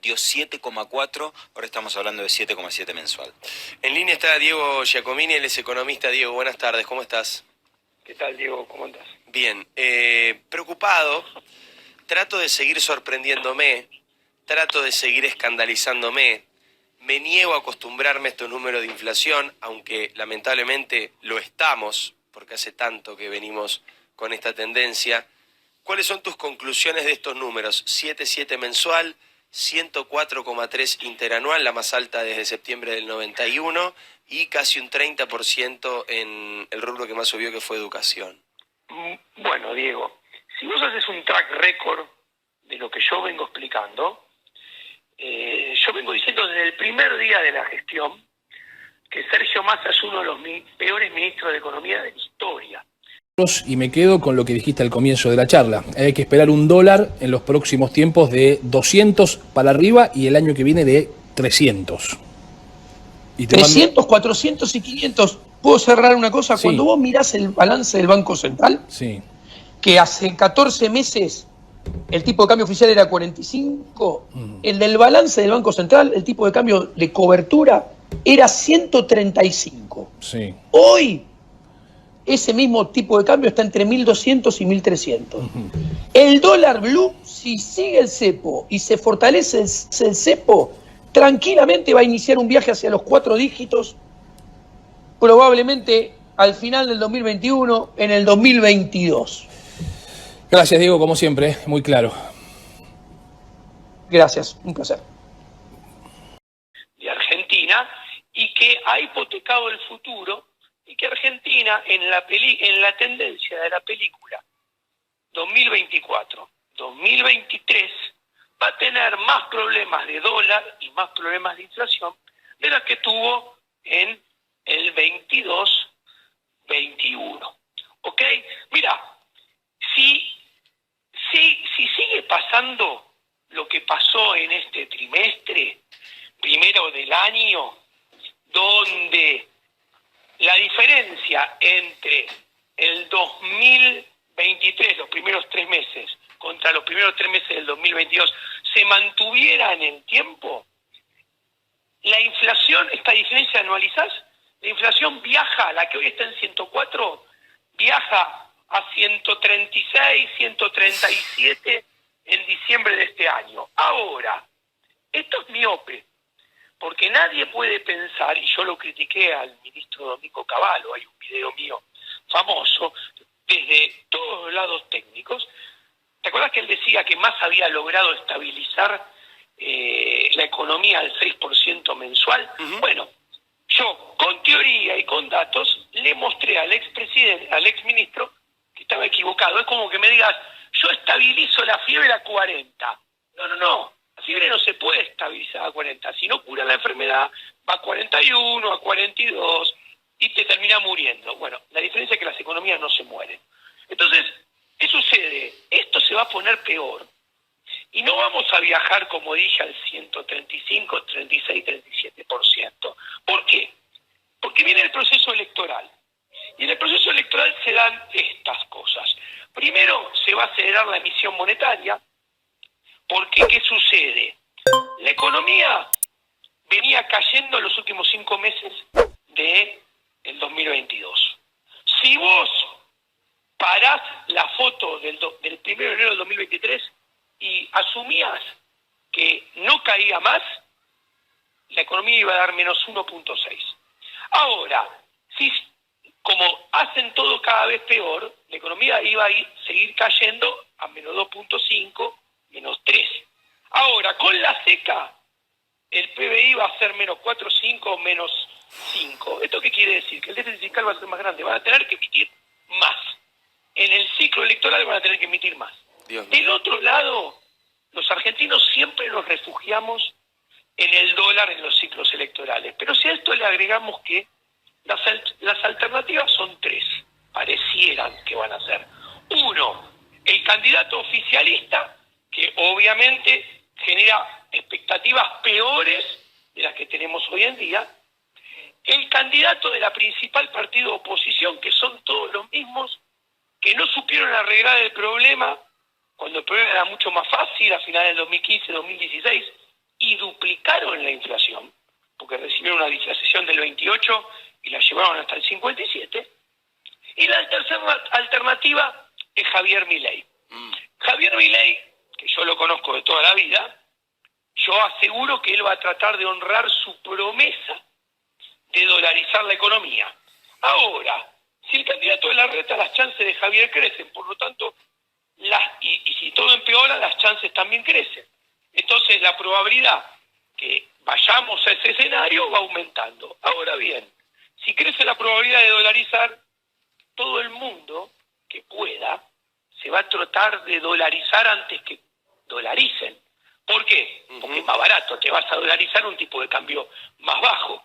dio 7,4, ahora estamos hablando de 7,7 mensual. En línea está Diego Giacomini, él es economista. Diego, buenas tardes, ¿cómo estás? ¿Qué tal, Diego? ¿Cómo andas? Bien, preocupado, trato de seguir sorprendiéndome, trato de seguir escandalizándome, me niego a acostumbrarme a estos números de inflación, aunque lamentablemente lo estamos, porque hace tanto que venimos con esta tendencia. ¿Cuáles son tus conclusiones de estos números? 7,7 mensual, 104,3 interanual, la más alta desde septiembre del 91, y casi un 30% en el rubro que más subió, que fue educación. Bueno, Diego, si vos haces un track record de lo que yo vengo explicando, yo vengo diciendo desde el primer día de la gestión que Sergio Massa es uno de los peores ministros de Economía de la historia. Y me quedo con lo que dijiste al comienzo de la charla. Hay que esperar un dólar en los próximos tiempos de 200 para arriba y el año que viene de 300. Y 300, 400 y 500. ¿Puedo cerrar una cosa? Sí. Cuando vos mirás el balance del Banco Central, sí, que hace 14 meses el tipo de cambio oficial era 45, el del balance del Banco Central, el tipo de cambio de cobertura era 135. sí. Hoy ese mismo tipo de cambio está entre 1.200 y 1.300. El dólar blue, si sigue el cepo y se fortalece el cepo, tranquilamente va a iniciar un viaje hacia los 4 dígitos, probablemente al final del 2021, en el 2022. Gracias, Diego, como siempre, muy claro. Gracias, un placer. De Argentina, y que ha hipotecado el futuro, y que Argentina en la tendencia de la película 2024-2023 va a tener más problemas de dólar y más problemas de inflación de las que tuvo en el 22-21. ¿Ok? Mira, si sigue pasando lo que pasó en este trimestre, primero del año, donde la diferencia entre el 2023, los primeros 3 meses, contra los primeros 3 meses del 2022, se mantuviera en el tiempo, la inflación, esta diferencia anualizás, la inflación viaja, la que hoy está en 104, viaja a 136, 137 en diciembre de este año. Ahora, esto es miope, porque nadie puede pensar, y yo lo critiqué al ministro Domingo Cavallo, hay un video mío famoso, desde todos los lados técnicos. ¿Te acuerdas que él decía que Massa había logrado estabilizar la economía al 6% mensual? Uh-huh. Bueno, yo con teoría y con datos le mostré al exministro que estaba equivocado. Es como que me digas, yo estabilizo la fiebre a 40. No. La fiebre no se puede estabilizar a 40. Si no cura la enfermedad, va a 41, a 42 y te termina muriendo. Bueno, la diferencia es que las economías no se mueren. Entonces, ¿qué sucede? Esto se va a poner peor y no vamos a viajar, como dije, al 135, 36, 37%. ¿Por qué? Porque viene el proceso electoral. Y en el proceso electoral se dan estas cosas. Primero, se va a acelerar la emisión monetaria, porque ¿qué sucede? La economía venía cayendo en los últimos 5 meses del 2022. Si vos parás la foto del 1 de enero del 2023 y asumías que no caía más, la economía iba a dar menos 1.6. Ahora, si como hacen todo cada vez peor, la economía iba a seguir cayendo a menos 2.5, menos 3. Ahora, con la seca, el PBI va a ser menos 4,5, menos 5. ¿Esto qué quiere decir? Que el déficit fiscal va a ser más grande. Van a tener que emitir más. En el ciclo electoral van a tener que emitir más. Del otro lado, los argentinos siempre nos refugiamos en el dólar en los ciclos electorales. Pero si a esto le agregamos que las alternativas son 3, parecieran que van a ser. 1, el candidato oficialista, que obviamente genera expectativas peores de las que tenemos hoy en día. El candidato de la principal partido de oposición, que son todos los mismos, que no supieron arreglar el problema cuando el problema era mucho más fácil a finales del 2015, 2016, y duplicaron la inflación, porque recibieron una disociación del 28 y la llevaron hasta el 57. Y la tercera alternativa es Javier Milei. Javier Milei, que yo lo conozco de toda la vida, yo aseguro que él va a tratar de honrar su promesa de dolarizar la economía. Ahora, si el candidato de Larreta, las chances de Javier crecen, por lo tanto, y si todo empeora, las chances también crecen. Entonces la probabilidad que vayamos a ese escenario va aumentando. Ahora bien, si crece la probabilidad de dolarizar, todo el mundo que pueda se va a tratar de dolarizar antes que dolaricen. ¿Por qué? Porque es más barato, te vas a dolarizar un tipo de cambio más bajo,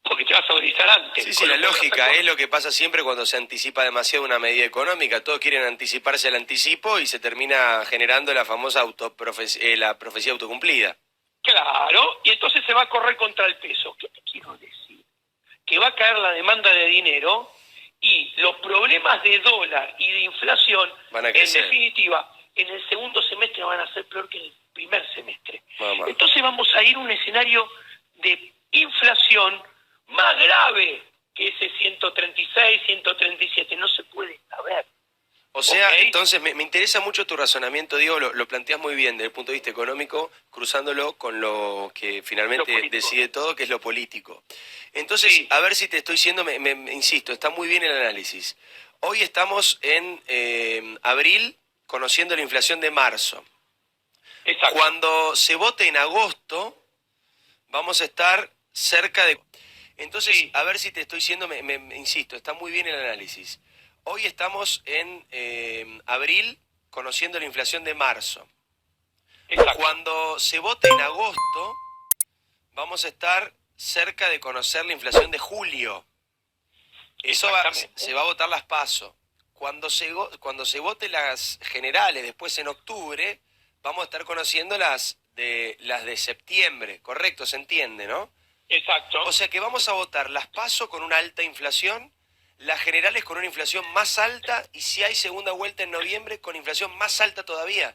porque te vas a dolarizar antes. Sí, la lógica es lo que pasa siempre cuando se anticipa demasiado una medida económica. Todos quieren anticiparse al anticipo y se termina generando la famosa la profecía autocumplida. Claro, y entonces se va a correr contra el peso. ¿Qué te quiero decir? Que va a caer la demanda de dinero y los problemas de dólar y de inflación, van a en crecer. definitiva, en el segundo semestre van a ser peor que en el primer semestre. Mamá. Entonces vamos a ir a un escenario de inflación más grave que ese 136, 137. No se puede saber. O sea, ¿Okay? entonces me interesa mucho tu razonamiento, Diego, lo planteas muy bien desde el punto de vista económico, cruzándolo con lo que finalmente decide todo, que es lo político. Entonces, Sí. a ver si te estoy diciendo, insisto, está muy bien el análisis. Hoy estamos en abril, conociendo la inflación de marzo. Exacto. Cuando se vote en agosto, vamos a estar cerca de... Entonces, Sí. a ver si te estoy diciendo, insisto, está muy bien el análisis. Hoy estamos en abril, conociendo la inflación de marzo. Exacto. Cuando se vote en agosto, vamos a estar cerca de conocer la inflación de julio. Se va a votar las PASO. Cuando se vote las generales, después en octubre, vamos a estar conociendo las de septiembre. Correcto, se entiende, ¿no? Exacto. O sea que vamos a votar las PASO con una alta inflación, las generales con una inflación más alta y si hay segunda vuelta en noviembre con inflación más alta todavía.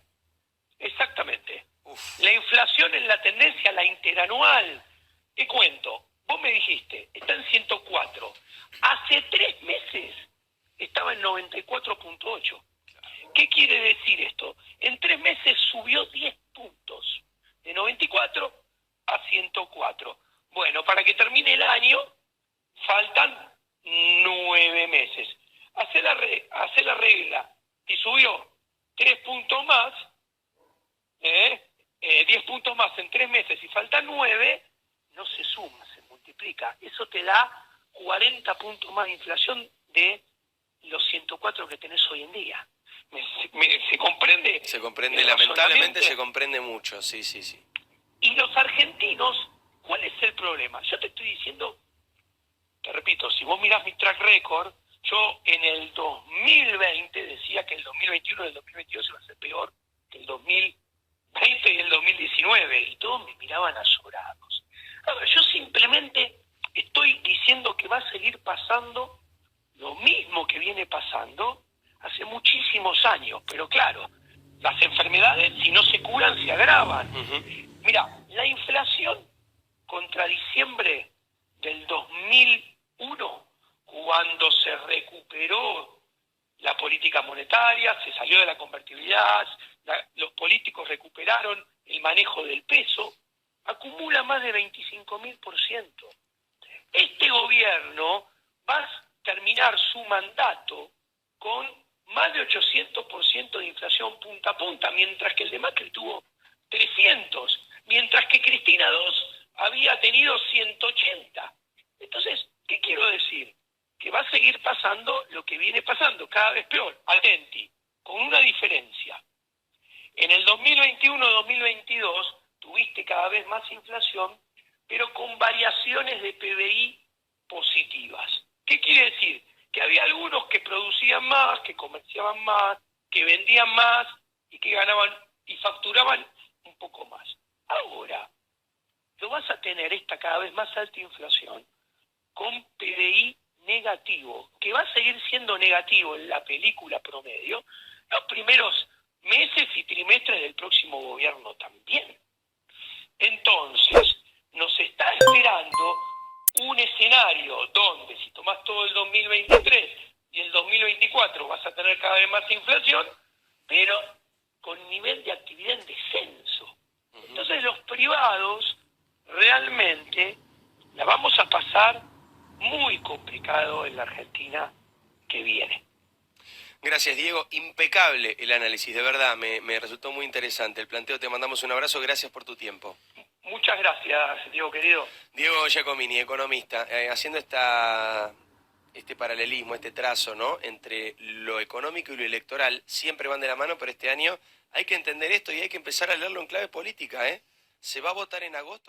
Exactamente. Uf. La inflación en la tendencia, la interanual. Te cuento, vos me dijiste, está en 104. Hace 3 meses estaba en 94.8. ¿Qué quiere decir esto? En 3 meses subió 10 puntos, de 94 a 104. Bueno, para que termine el año, faltan 9 meses. Hace la regla y subió 3 puntos más, 10 puntos más en 3 meses y faltan 9, no se suma, se multiplica. Eso te da 40 puntos más de inflación de los 104 que tenés hoy en día. ¿Se comprende? Se comprende, el lamentablemente razonamiento? se comprende mucho, sí. Y los argentinos, ¿cuál es el problema? Yo te estoy diciendo, te repito, si vos mirás mi track record, yo en el 2020 decía que el 2021 y el 2022 iba a ser peor que el 2020 y el 2019, y todos me miraban azorados. Ahora, yo simplemente estoy diciendo que va a seguir pasando lo mismo que viene pasando hace muchísimos años, pero claro, las enfermedades, si no se curan, se agravan. Mira, la inflación contra diciembre del 2001, cuando se recuperó la política monetaria, se salió de la convertibilidad, los políticos recuperaron el manejo del peso, acumula más de 25.000%. Este gobierno va a terminar su mandato con más de 800% de inflación punta a punta, mientras que el de Macri tuvo 300, mientras que Cristina II había tenido 180. Entonces, ¿qué quiero decir? Que va a seguir pasando lo que viene pasando, cada vez peor. Atenti, con una diferencia. En el 2021-2022 tuviste cada vez más inflación, pero con variaciones de PBI positivas. ¿Qué quiere decir? Que había algunos que producían más, que comerciaban más, que vendían más y que ganaban y facturaban un poco más. Ahora, lo vas a tener esta cada vez más alta inflación con PBI negativo, que va a seguir siendo negativo en la película promedio los primeros meses y trimestres del próximo gobierno también. Entonces, nos está esperando un escenario donde si tomás todo el 2023 y el 2024 vas a tener cada vez más inflación, pero con nivel de actividad en descenso. Entonces los privados realmente la vamos a pasar muy complicado en la Argentina que viene. Gracias, Diego. Impecable el análisis, de verdad, me resultó muy interesante el planteo. Te mandamos un abrazo, gracias por tu tiempo. Muchas gracias, Diego querido. Diego Giacomini, economista, haciendo este paralelismo, este trazo, ¿no?, entre lo económico y lo electoral, siempre van de la mano, pero este año hay que entender esto y hay que empezar a leerlo en clave política, ¿eh? Se va a votar en agosto.